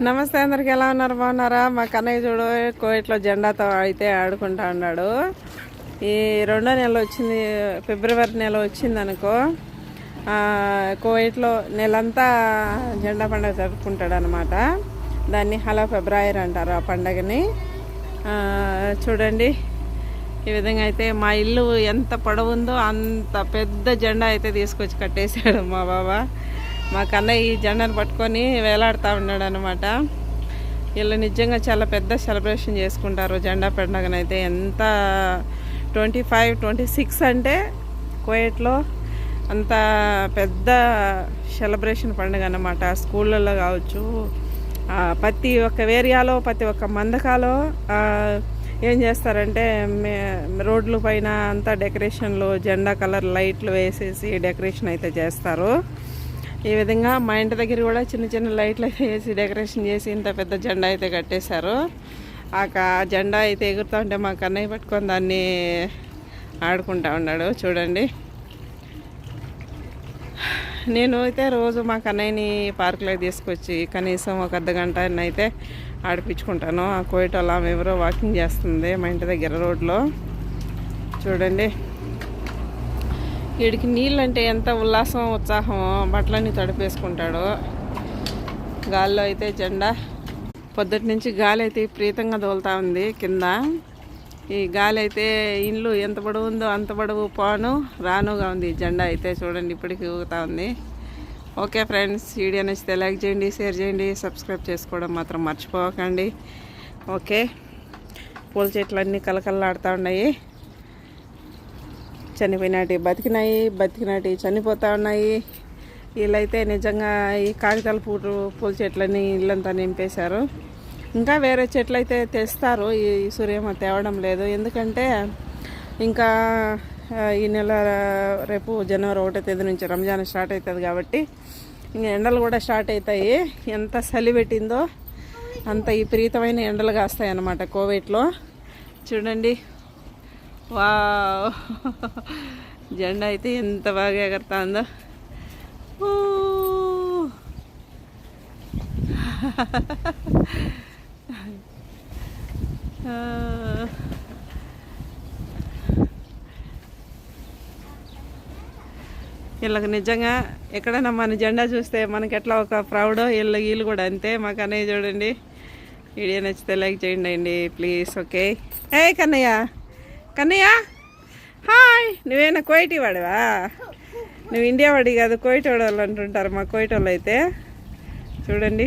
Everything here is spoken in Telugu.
నమస్తే అందరికి, ఎలా ఉన్నారు? బాగున్నారా? మా కన్నయ్య చూడు కోవిట్లో జెండాతో అయితే ఆడుకుంటా ఉన్నాడు. ఈ రెండో నెల వచ్చింది, ఫిబ్రవరి నెల వచ్చింది అనుకో. కోవిట్లో నెలంతా జెండా పండుగ జరుపుకుంటాడు అనమాట. దాన్ని హలో ఫిబ్రవరి అంటారు ఆ పండగని. చూడండి, ఈ విధంగా అయితే మా ఇల్లు ఎంత పొడవుందో అంత పెద్ద జెండా అయితే తీసుకొచ్చి కట్టేశాడు మా బాబా. మా కన్నయ్య ఈ జెండాను పట్టుకొని వేలాడుతూ ఉన్నాడు అనమాట. వీళ్ళు నిజంగా చాలా పెద్ద సెలబ్రేషన్ చేసుకుంటారు జెండా పండుగనైతే. ఎంత 25, 26 అంటే కువైట్లో అంత పెద్ద సెలబ్రేషన్ పండుగ అన్నమాట. స్కూళ్ళల్లో కావచ్చు, ప్రతి ఒక్క ఏరియాలో, ప్రతి ఒక్క మందకాలో ఏం చేస్తారంటే రోడ్ల పైన అంతా డెకరేషన్లు, జెండా కలర్ లైట్లు వేసేసి డెకరేషన్ అయితే చేస్తారు. ఈ విధంగా మా ఇంటి దగ్గర కూడా చిన్న చిన్న లైట్లు అయితే వేసి డెకరేషన్ చేసి ఇంత పెద్ద జెండా అయితే కట్టేశారు. ఆ జెండా అయితే ఎగురుతూ ఉంటే మా కన్నయ్య పట్టుకొని దాన్ని ఆడుకుంటా ఉన్నాడు. చూడండి, నేను అయితే రోజు మా కన్నయ్యని పార్కులోకి తీసుకొచ్చి కనీసం ఒక అర్ధగంట అయితే ఆడిపించుకుంటాను. ఆ కోయిట అలా ఎవరో వాకింగ్ చేస్తుంది మా ఇంటి దగ్గర రోడ్లో. చూడండి, వీడికి నీళ్ళు అంటే ఎంత ఉల్లాసం, ఉత్సాహం. బట్టలన్నీ తడిపేసుకుంటాడు. గాల్లో అయితే జెండా పొద్దుటి నుంచి గాలి అయితే విపరీతంగా దోలుతూ ఉంది కింద. ఈ గాలి అయితే ఇల్లు ఎంత పొడవు ఉందో అంత పొడవు పోను రానుగా ఉంది. జెండా అయితే చూడండి ఇప్పటికీ ఊగుతూ ఉంది. ఓకే ఫ్రెండ్స్, వీడియో నచ్చితే లైక్ చేయండి, షేర్ చేయండి, సబ్స్క్రైబ్ చేసుకోవడం మాత్రం మర్చిపోకండి. ఓకే, పూల చెట్లు అన్నీ కలకల్లాడుతూ ఉన్నాయి. చనిపోయినటి బతికినాయి, బతికినటి చనిపోతూ ఉన్నాయి. వీళ్ళైతే నిజంగా ఈ కాగితాల పూల చెట్లని ఇల్లంతా నింపేశారు. ఇంకా వేరే చెట్లు అయితే తెస్తారు. ఈ సూర్యమ్మ తేవడం లేదు, ఎందుకంటే ఇంకా ఈ నెల రేపు జనవరి 1వ తేదీ నుంచి రంజాన్ స్టార్ట్ అవుతుంది కాబట్టి ఇంకా ఎండలు కూడా స్టార్ట్ అవుతాయి. ఎంత చలి పెట్టిందో అంత విపరీతమైన ఎండలు కాస్తాయి అన్నమాట కోవిట్లో. చూడండి, వా జెండా అయితే ఎంత బాగా ఎగరుతుందో. వీళ్ళకి నిజంగా ఎక్కడైనా మన జెండా చూస్తే మనకి ఎట్లా ఒక ప్రౌడ్, వీళ్ళు కూడా అంతే. మా కన్నయ్య చూడండి, వీడియో నచ్చితే లైక్ చేయండి please. Okay, A Kannayya, Kannayya hi. నువ్వేనా కోయిటి వాడివా? నువ్వు ఇండియా వాడి కాదు, కోయిటి వాడు వాళ్ళు అంటుంటారు మా కోయిటి వాళ్ళు అయితే. చూడండి.